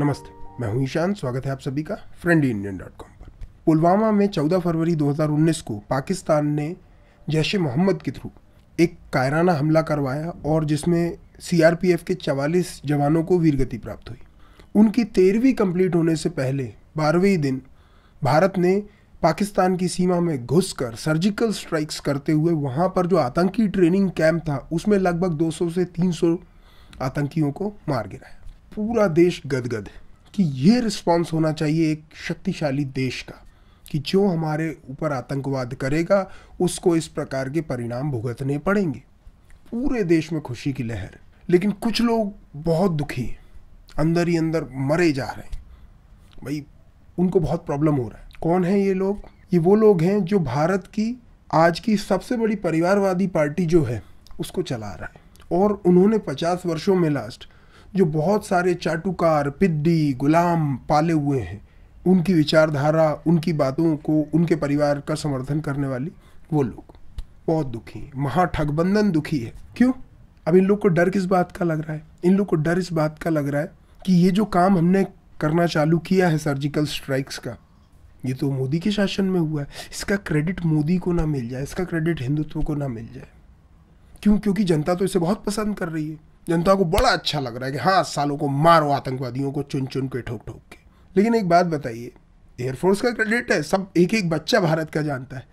नमस्ते, मैं हूं ईशान। स्वागत है आप सभी का friendlyindian.com पर। पुलवामा में 14 फरवरी 2019 को पाकिस्तान ने जैश ए मोहम्मद के थ्रू एक कायराना हमला करवाया और जिसमें सीआरपीएफ के 44 जवानों को वीरगति प्राप्त हुई। उनकी 13वीं कंप्लीट होने से पहले 12वें दिन भारत ने पाकिस्तान की सीमा में घुसकर सर्जिकल स्ट्राइक्स करते हुए वहाँ पर जो आतंकी ट्रेनिंग कैंप था उसमें लगभग 200 से 300 आतंकियों को मार गिराया। पूरा देश गदगद है कि ये रिस्पॉन्स होना चाहिए एक शक्तिशाली देश का कि जो हमारे ऊपर आतंकवाद करेगा उसको इस प्रकार के परिणाम भुगतने पड़ेंगे। पूरे देश में खुशी की लहर है, लेकिन कुछ लोग बहुत दुखी हैं, अंदर ही अंदर मरे जा रहे हैं। भाई उनको बहुत प्रॉब्लम हो रहा है। कौन है ये लोग? ये वो लोग हैं जो भारत की आज की सबसे बड़ी परिवारवादी पार्टी जो है उसको चला रहा है। और उन्होंने 50 वर्षों में लास्ट जो बहुत सारे चाटुकार, पिद्दी, गुलाम पाले हुए हैं, उनकी विचारधारा, उनकी बातों को, उनके परिवार का समर्थन करने वाली वो लोग बहुत दुखी हैं। महाठगबंधन दुखी है। क्यों? अब इन लोग को डर किस बात का लग रहा है? इन लोग को डर इस बात का लग रहा है कि ये जो काम हमने करना चालू किया है सर्जिकल स्ट्राइक्स का, ये तो मोदी के शासन में हुआ है। इसका क्रेडिट मोदी को ना मिल जाए, इसका क्रेडिट हिंदुत्व को ना मिल जाए। क्यों? क्योंकि जनता तो इसे बहुत पसंद कर रही है। जनता को बड़ा अच्छा लग रहा है कि हाँ, सालों को मारो आतंकवादियों को चुन चुन के, ठोक ठोक के। लेकिन एक बात बताइए, एयरफोर्स का क्रेडिट है, सब एक एक बच्चा भारत का जानता है,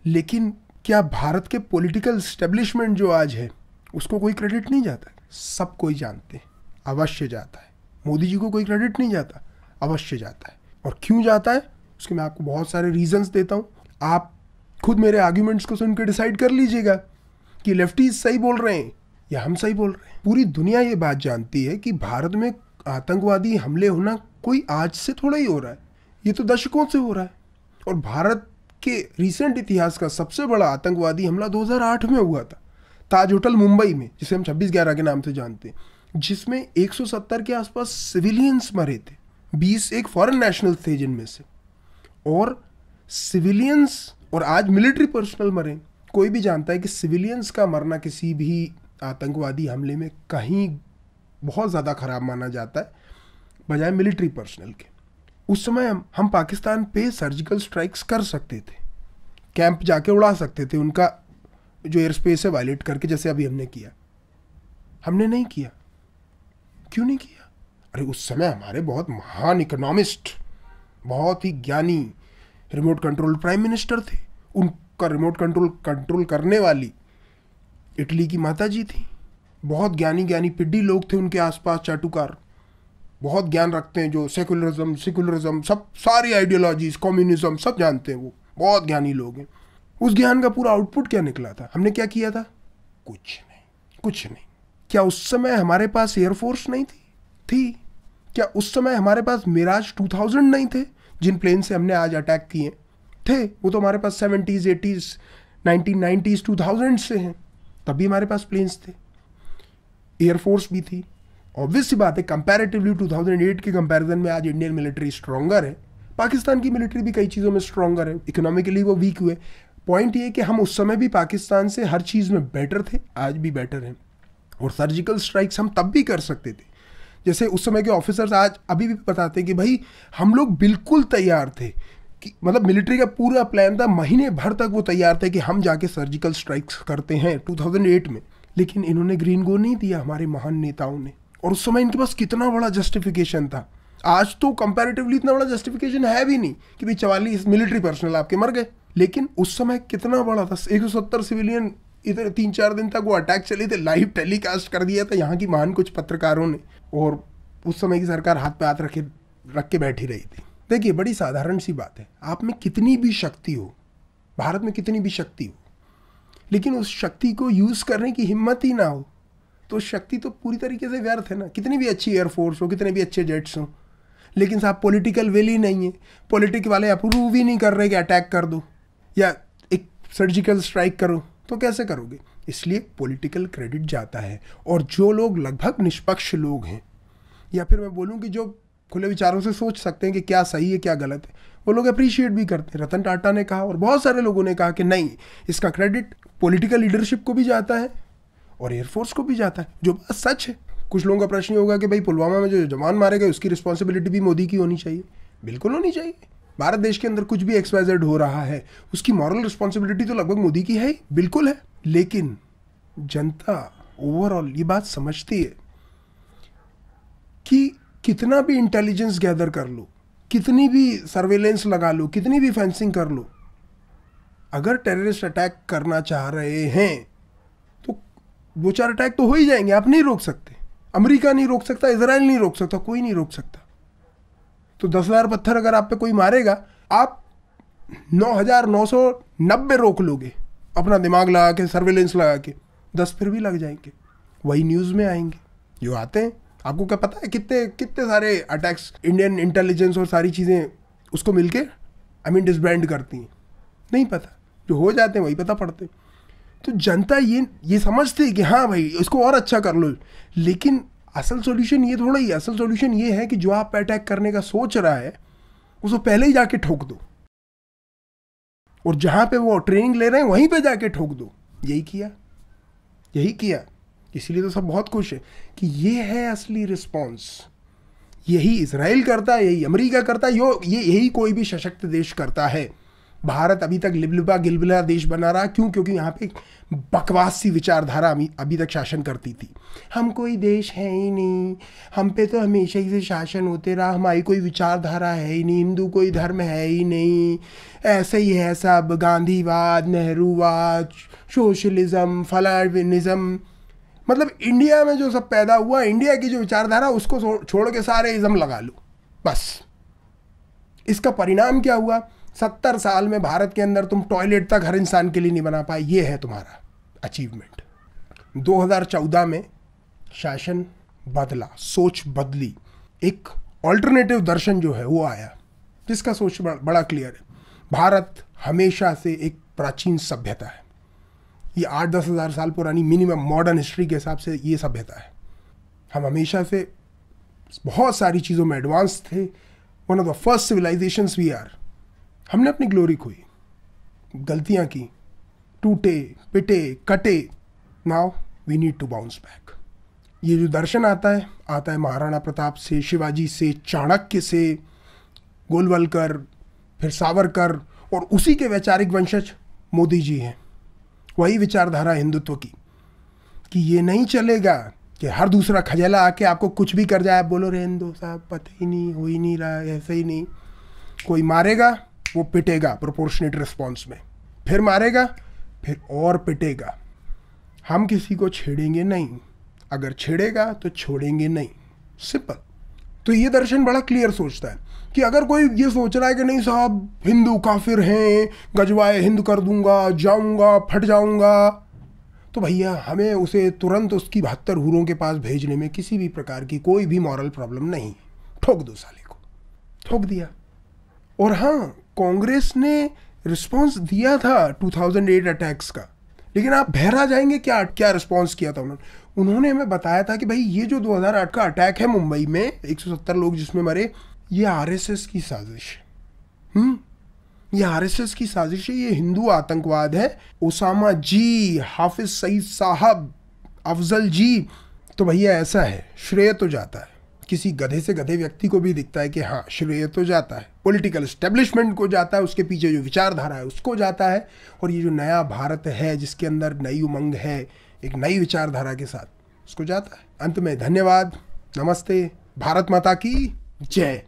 लेकिन क्या भारत के पॉलिटिकल एस्टेब्लिशमेंट जो आज है उसको कोई क्रेडिट नहीं जाता? सब कोई जानते हैं, अवश्य जाता है। मोदी जी को कोई क्रेडिट नहीं जाता? अवश्य जाता है। और क्यों जाता है उसके मैं आपको बहुत सारे रीजंस देता हूँ। आप खुद मेरे आर्ग्यूमेंट्स को सुन के डिसाइड कर लीजिएगा कि लेफ्टीज सही बोल रहे हैं या हम सही बोल रहे हैं। पूरी दुनिया ये बात जानती है कि भारत में आतंकवादी हमले होना कोई आज से थोड़ा ही हो रहा है, ये तो दशकों से हो रहा है। और भारत के रिसेंट इतिहास का सबसे बड़ा आतंकवादी हमला 2008 में हुआ था, ताज होटल मुंबई में, जिसे हम 26/11 के नाम से जानते हैं, जिसमें 170 के आसपास सिविलियंस मरे थे। 20 एक फॉरेन नेशनल थे जिनमें से, और सिविलियंस और आज मिलिट्री पर्सनल मरे। कोई भी जानता है कि सिविलियंस का मरना किसी भी आतंकवादी हमले में कहीं बहुत ज़्यादा खराब माना जाता है बजाय मिलिट्री पर्सनल के। उस समय हम पाकिस्तान पे सर्जिकल स्ट्राइक्स कर सकते थे, कैंप जाके उड़ा सकते थे, उनका जो एयर स्पेस है वायलेट करके, जैसे अभी हमने किया। हमने नहीं किया। क्यों नहीं किया? अरे उस समय हमारे बहुत महान इकोनॉमिस्ट, बहुत ही ज्ञानी रिमोट कंट्रोल प्राइम मिनिस्टर थे। उनका रिमोट कंट्रोल करने वाली इटली की माता जी थी। बहुत ज्ञानी पिड्डी लोग थे उनके आसपास, चाटुकार, बहुत ज्ञान रखते हैं, जो सेकुलरिज्म सब सारी आइडियोलॉजीज, कम्युनिज्म सब जानते हैं, वो बहुत ज्ञानी लोग हैं। उस ज्ञान का पूरा आउटपुट क्या निकला था? हमने क्या किया था? कुछ नहीं। क्या उस समय हमारे पास एयरफोर्स नहीं थी? क्या उस समय हमारे पास मिराज 2000 नहीं थे जिन प्लेन से हमने आज अटैक किए? थे। वो तो हमारे पास 70s, 80s, 1990s, 2000 से हैं, तभी हमारे पास प्लेन्स थे, एयरफोर्स भी थी। ऑब्वियस सी बात है, कंपैरेटिवली 2008 के कंपैरिजन में आज इंडियन मिलिट्री स्ट्रॉन्गर है। पाकिस्तान की मिलिट्री भी कई चीज़ों में स्ट्रॉन्गर है, इकोनॉमिकली वो वीक हुए। पॉइंट ये कि हम उस समय भी पाकिस्तान से हर चीज़ में बेटर थे, आज भी बेटर हैं। और सर्जिकल स्ट्राइक्स हम तब भी कर सकते थे। जैसे उस समय के ऑफिसर्स आज अभी भी बताते हैं कि भाई हम लोग बिल्कुल तैयार थे, कि मतलब मिलिट्री का पूरा प्लान था, महीने भर तक वो तैयार थे कि हम जाके सर्जिकल स्ट्राइक्स करते हैं 2008 में। लेकिन इन्होंने ग्रीन गो नहीं दिया, हमारे महान नेताओं ने। और उस समय इनके पास कितना बड़ा जस्टिफिकेशन था। आज तो कंपैरेटिवली इतना बड़ा जस्टिफिकेशन है भी नहीं कि भाई 44 मिलिट्री पर्सनल आपके मर गए। लेकिन उस समय कितना बड़ा था, 170 सिविलियन, इधर 3-4 दिन तक वो अटैक चले थे, लाइव टेलीकास्ट कर दिया था यहाँ की महान कुछ पत्रकारों ने। और उस समय की सरकार हाथ पे हाथ रख के बैठी रही थी। देखिए, बड़ी साधारण सी बात है, आप में कितनी भी शक्ति हो, भारत में कितनी भी शक्ति हो, लेकिन उस शक्ति को यूज़ करने की हिम्मत ही ना हो, तो शक्ति तो पूरी तरीके से व्यर्थ है ना। कितनी भी अच्छी एयरफोर्स हो, कितने भी अच्छे जेट्स हो, लेकिन साहब पॉलिटिकल विल ही नहीं है, पॉलिटिक वाले अप्रूव ही नहीं कर रहे कि अटैक कर दो या एक सर्जिकल स्ट्राइक करो, तो कैसे करोगे? इसलिए पॉलिटिकल क्रेडिट जाता है। और जो लोग लगभग निष्पक्ष लोग हैं, या फिर मैं बोलूँ कि जो खुले विचारों से सोच सकते हैं कि क्या सही है क्या गलत है, वो लोग अप्रिशिएट भी करते हैं। रतन टाटा ने कहा और बहुत सारे लोगों ने कहा कि नहीं, इसका क्रेडिट पॉलिटिकल लीडरशिप को भी जाता है और एयरफोर्स को भी जाता है, जो बात सच है। कुछ लोगों का प्रश्न ये होगा कि भाई पुलवामा में जो जवान मारे गए उसकी रिस्पॉन्सिबिलिटी भी मोदी की होनी चाहिए। बिल्कुल होनी चाहिए। भारत देश के अंदर कुछ भी XYZ हो रहा है उसकी मॉरल रिस्पॉन्सिबिलिटी तो लगभग मोदी की है ही, बिल्कुल है। लेकिन जनता ओवरऑल ये बात समझती है कि कितना भी इंटेलिजेंस गैदर कर लो, कितनी भी सर्वेलेंस लगा लो, कितनी भी फेंसिंग कर लो, अगर टेररिस्ट अटैक करना चाह रहे हैं तो 2-4 अटैक तो हो ही जाएंगे। आप नहीं रोक सकते, अमेरिका नहीं रोक सकता, इजराइल नहीं रोक सकता, कोई नहीं रोक सकता। तो 10,000 पत्थर अगर आप पे कोई मारेगा, आप 9,990 रोक लोगे अपना दिमाग लगा के, सर्वेलेंस लगा के, 10 फिर भी लग जाएंगे, वही न्यूज़ में आएंगे जो आते हैं। आपको क्या पता है कितने कितने सारे अटैक्स इंडियन इंटेलिजेंस और सारी चीज़ें उसको मिलके डिसबैंड करती हैं? नहीं पता। जो हो जाते हैं वही पता पड़ते। तो जनता ये समझती है कि हाँ भाई इसको और अच्छा कर लो, लेकिन असल सॉल्यूशन ये थोड़ा ही। असल सॉल्यूशन ये है कि जो आप पे अटैक करने का सोच रहा है उसको पहले ही जाके ठोक दो, और जहाँ पे वो ट्रेनिंग ले रहे हैं वहीं पे जाके ठोक दो। यही किया। इसीलिए तो सब बहुत खुश है कि ये है असली रिस्पॉन्स। यही इजराइल करता है, यही अमेरिका करता है, यही कोई भी सशक्त देश करता है। भारत अभी तक लिबलिबा गिलबिला देश बना रहा। क्यों? क्योंकि यहाँ पे बकवास सी विचारधारा अभी तक शासन करती थी। हम कोई देश है ही नहीं, हम पे तो हमेशा ही से शासन होते रहा, हमारी कोई विचारधारा है ही नहीं, हिंदू कोई धर्म है ही नहीं, ऐसे ही है सब, गांधीवाद, नेहरूवाद, सोशलिज्म, फलानिज्म। मतलब इंडिया में जो सब पैदा हुआ, इंडिया की जो विचारधारा, उसको छोड़ के सारे इज्म लगा लो बस। इसका परिणाम क्या हुआ? 70 साल में भारत के अंदर तुम टॉयलेट तक हर इंसान के लिए नहीं बना पाए। ये है तुम्हारा अचीवमेंट। 2014 में शासन बदला, सोच बदली, एक ऑल्टरनेटिव दर्शन जो है वो आया, जिसका सोच बड़ा क्लियर है। भारत हमेशा से एक प्राचीन सभ्यता है। ये 8-10 हज़ार साल पुरानी मिनिमम मॉडर्न हिस्ट्री के हिसाब से ये सभ्यता है। हम हमेशा से बहुत सारी चीज़ों में एडवांस थे। One of the first civilisations we are. हमने अपनी ग्लोरी खोई, गलतियां की, टूटे पिटे कटे। Now we need to bounce back. ये जो दर्शन आता है महाराणा प्रताप से, शिवाजी से, चाणक्य से, गोलवलकर, फिर सावरकर, और उसी के वैचारिक वंशज मोदी जी हैं। वही विचारधारा हिंदुत्व की, कि ये नहीं चलेगा कि हर दूसरा खजेला आके आपको कुछ भी कर जाए, आप बोलो रेंदो साहब, पता ही नहीं, हो ही नहीं रहा, ऐसे ही नहीं। कोई मारेगा वो पिटेगा प्रोपोर्शनेट रिस्पॉन्स में, फिर मारेगा, फिर और पिटेगा। हम किसी को छेड़ेंगे नहीं, अगर छेड़ेगा तो छोड़ेंगे नहीं, सिंपल। तो ये दर्शन बड़ा क्लियर सोचता है कि अगर कोई ये सोच रहा है कि नहीं साहब हिंदू काफिर हैं, गजवाए हिंद कर दूंगा, जाऊंगा, फट जाऊंगा, तो भैया हमें उसे तुरंत उसकी 72 हूरों के पास भेजने में किसी भी प्रकार की कोई भी मॉरल प्रॉब्लम नहीं। ठोक दो साले को, ठोक दिया। और हाँ, कांग्रेस ने रिस्पॉन्स दिया था 2008 अटैक्स का, लेकिन आप बहरा जाएंगे क्या रिस्पॉन्स किया था उन्होंने हमें बताया था कि भाई ये जो 2008 का अटैक है मुंबई में, 170 लोग जिसमें मरे, ये आरएसएस की साजिश है। ये आरएसएस की साजिश है, ये हिंदू आतंकवाद है। ओसामा जी, हाफिज सईद साहब, अफजल जी, तो भैया ऐसा है, श्रेय तो जाता है किसी गधे से गधे व्यक्ति को भी दिखता है कि हाँ श्रेय तो जाता है, पॉलिटिकल एस्टेब्लिशमेंट को जाता है, उसके पीछे जो विचारधारा है उसको जाता है। और ये जो नया भारत है जिसके अंदर नई उमंग है, एक नई विचारधारा के साथ, उसको जाता है। अंत में धन्यवाद, नमस्ते, भारत माता की जय।